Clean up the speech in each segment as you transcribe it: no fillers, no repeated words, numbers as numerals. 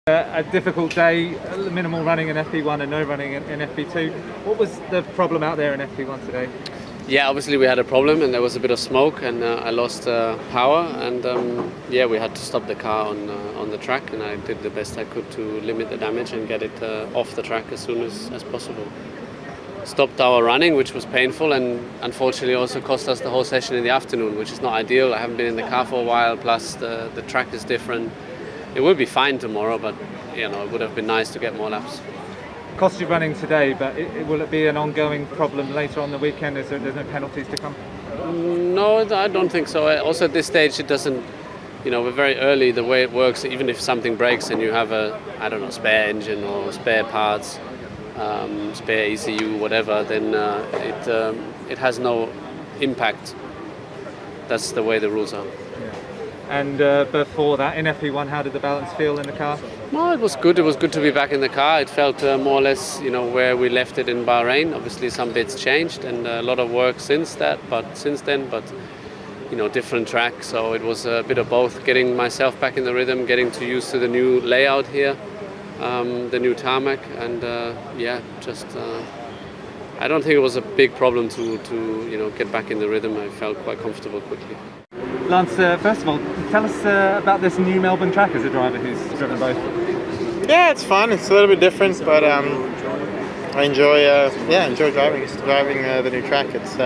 A difficult day, minimal running in FP1 and no running in FP2. What was the problem out there in FP1 today? Yeah, obviously we had a problem and there was a bit of smoke and I lost power and yeah, we had to stop the car on the track, and I did the best I could to limit the damage and get it off the track as soon as possible. Stopped our running, which was painful, and unfortunately also cost us the whole session in the afternoon, which is not ideal. I haven't been in the car for a while, plus the track is different. It will be fine tomorrow, but you know, it would have been nice to get more laps. Cost you running today, but will it be an ongoing problem later on the weekend? There's no penalties to come? No, I don't think so. Also at this stage it doesn't, you know, we're very early. The way it works, even if something breaks and you have a, I don't know, spare engine or spare parts, spare ECU, whatever, then it has no impact. That's the way the rules are. And before that, in FP1, how did the balance feel in the car? Well, it was good. It was good to be back in the car. It felt more or less, you know, where we left it in Bahrain. Obviously, some bits changed and a lot of work since then. But you know, different track. So it was a bit of both. Getting myself back in the rhythm, getting to used to the new layout here, the new tarmac, and yeah, just. I don't think it was a big problem to you know, get back in the rhythm. I felt quite comfortable quickly. Lance, first of all, tell us about this new Melbourne track as a driver who's driven both. Yeah, it's fun. It's a little bit different, but I enjoy driving the new track. It's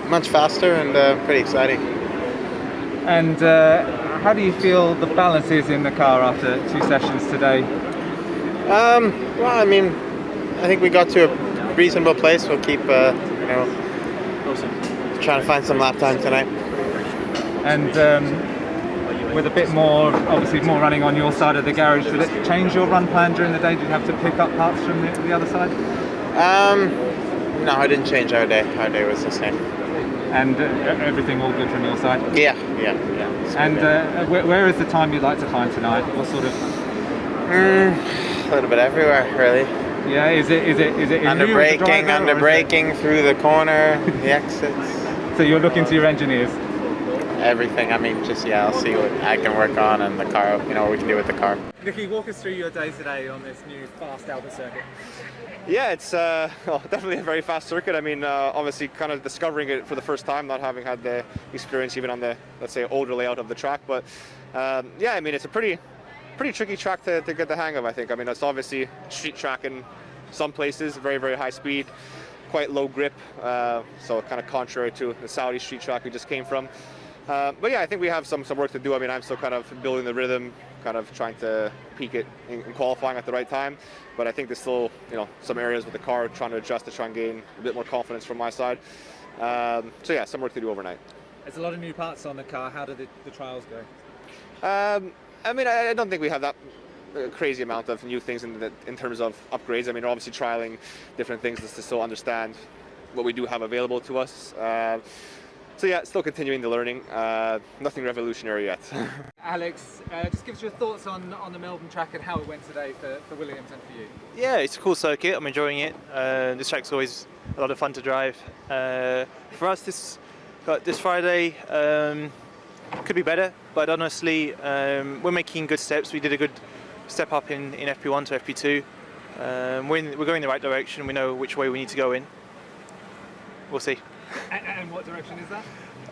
much faster and pretty exciting. And how do you feel the balance is in the car after 2 sessions today? Well, I mean, I think we got to a reasonable place. We'll keep, you know, trying to find some lap time tonight. And with a bit more, obviously more running on your side of the garage, did it change your run plan during the day? Did you have to pick up parts from the other side? No, I didn't change our day. Our day was the same. And everything all good from your side? Yeah. And where is the time you'd like to find tonight? What sort of? A little bit everywhere, really. Yeah, is it under braking through the corner, the exits. So you're looking to your engineers? Everything. I mean, just I'll see what I can work on and the car, you know, what we can do with the car. Nicky, walk us through your day today on this new fast ALBON circuit. Yeah, it's definitely a very fast circuit. I mean, obviously kind of discovering it for the first time, not having had the experience even on the, let's say, older layout of the track. But yeah, I mean, it's a pretty tricky track to get the hang of, I think. I mean, it's obviously street track in some places, very, very high speed, quite low grip. So kind of contrary to the Saudi street track we just came from. But yeah, I think we have some work to do. I mean, I'm still kind of building the rhythm, kind of trying to peak it in qualifying at the right time. But I think there's still, you know, some areas with the car trying to adjust to try and gain a bit more confidence from my side. So yeah, some work to do overnight. There's a lot of new parts on the car. How did the trials go? I mean, I don't think we have that crazy amount of new things in terms of upgrades. I mean, we're obviously trialing different things just to still understand what we do have available to us. So yeah, still continuing the learning. Nothing revolutionary yet. Alex, just give us your thoughts on the Melbourne track and how it went today for Williams and for you. Yeah, it's a cool circuit. I'm enjoying it. This track's always a lot of fun to drive. For us, this Friday could be better, but honestly, we're making good steps. We did a good step up in FP1 to FP2. We're going in the right direction. We know which way we need to go in. We'll see. And what direction is that?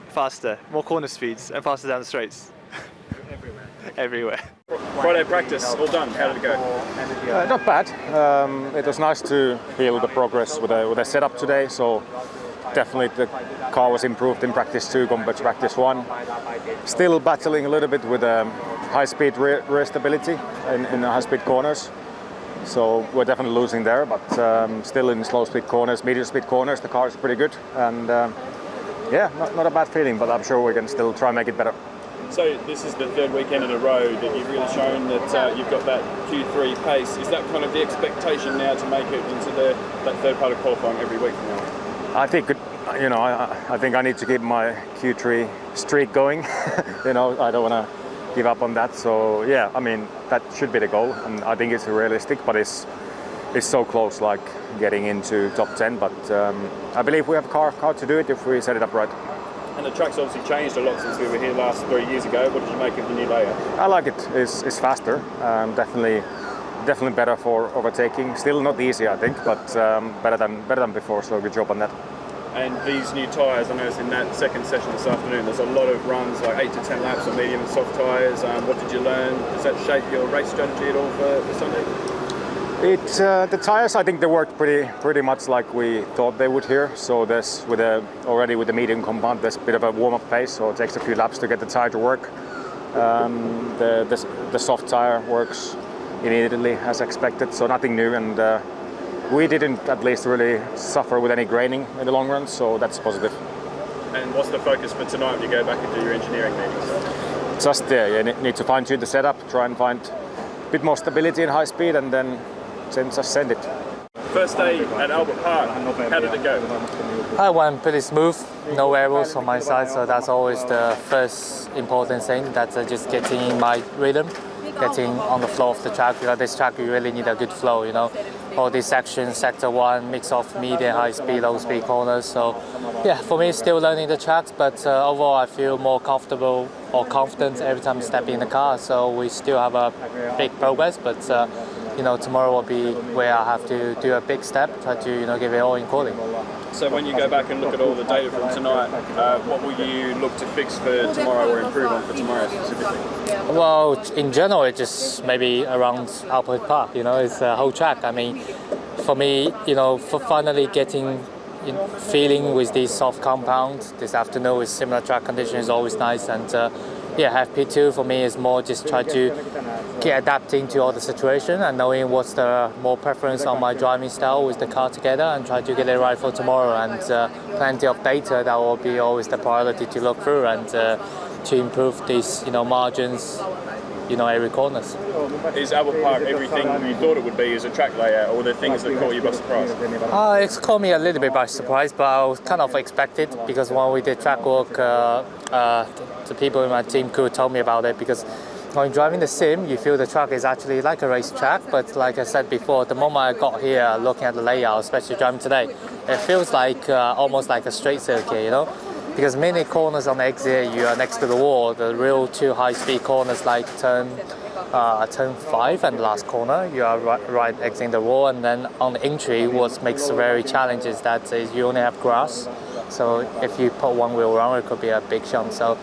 Faster, more corner speeds, and faster down the straights. Everywhere. Friday practice, all done. How did it go? Not bad. It was nice to feel the progress with the setup today. So definitely the car was improved in practice 2 compared to practice 1. Still battling a little bit with high-speed rear stability in the high-speed corners. So we're definitely losing there, but still in slow-speed corners, medium-speed corners, the car is pretty good. And yeah, not a bad feeling, but I'm sure we can still try and make it better. So this is the 3rd weekend in a row that you've really shown that you've got that Q3 pace. Is that kind of the expectation now to make it into that 3rd part of qualifying every week from now? I think, you know, I think I need to keep my Q3 streak going. You know, I don't want to give up on that. So yeah, I mean, that should be the goal, and I think it's realistic, but it's so close, like getting into top 10. But I believe we have a car to do it if we set it up right. And the track's obviously changed a lot since we were here last 3 years ago. What did you make of the new layout? I like it. It's faster. Definitely better for overtaking. Still not easy, I think, but better than before. So good job on that. And these new tyres, I noticed in that second session this afternoon, there's a lot of runs, like 8 to 10 laps on medium and soft tyres. What did you learn? Does that shape your race strategy at all for Sunday? The tyres, I think they worked pretty much like we thought they would here. So there's already with the medium compound, there's a bit of a warm-up pace, so it takes a few laps to get the tyre to work. The soft tyre works immediately as expected, so nothing new, and we didn't at least really suffer with any graining in the long run, so that's positive. And what's the focus for tonight when you go back and do your engineering meetings? Just you need to fine-tune the setup, try and find a bit more stability and high speed, and then just send it. First day at Albert Park, how did it go? I went pretty smooth, no errors on my side, so that's always the first important thing, that's just getting in my rhythm, getting on the flow of the track. Because this track you really need a good flow, you know. All these sections, sector 1, mix of medium, high speed, low speed corners. So yeah, for me still learning the tracks, but overall I feel more comfortable or confident every time I step in the car. So we still have a big progress, but you know, tomorrow will be where I have to do a big step, try to give it all in quality. So when you go back and look at all the data from tonight, what will you look to fix for tomorrow or improve on for tomorrow specifically? Well, in general, it's just maybe around Albert Park, it's a whole track. I mean, for me, for finally getting feeling with these soft compounds this afternoon with similar track conditions is always nice. And yeah, FP2 for me is more just try to get adapting to all the situation and knowing what's the more preference on my driving style with the car together and try to get it right for tomorrow. And plenty of data, that will be always the priority to look through and to improve these margins every corners. Is Albert Park everything you thought it would be as a track layout, or were there things that caught you by surprise? It's caught me a little bit by surprise, but I was kind of expected because when we did track work, the people in my team crew told me about it, because when driving the sim, you feel the track is actually like a race track, but like I said before, the moment I got here looking at the layout, especially driving today, it feels like almost like a straight circuit, because many corners on the exit, you are next to the wall. The real two high-speed corners like turn 5 and the last corner, you are right exiting the wall, and then on the entry, what makes it very challenging is that you only have grass. So if you put one wheel wrong, it could be a big jump. So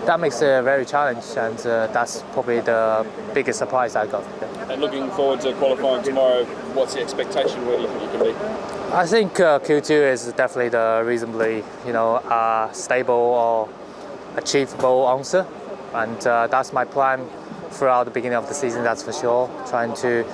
that makes it very challenging, and that's probably the biggest surprise I got. And looking forward to qualifying tomorrow, what's the expectation? Where do you think you can be? I think Q2 is definitely the reasonably, stable or achievable answer, and that's my plan throughout the beginning of the season. That's for sure. Trying to,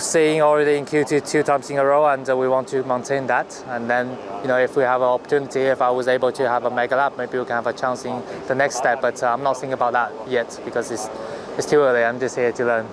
seeing already in Q2 2 times in a row, and we want to maintain that. And then, if we have an opportunity, if I was able to have a mega lap, maybe we can have a chance in the next step. But I'm not thinking about that yet because it's too early. I'm just here to learn.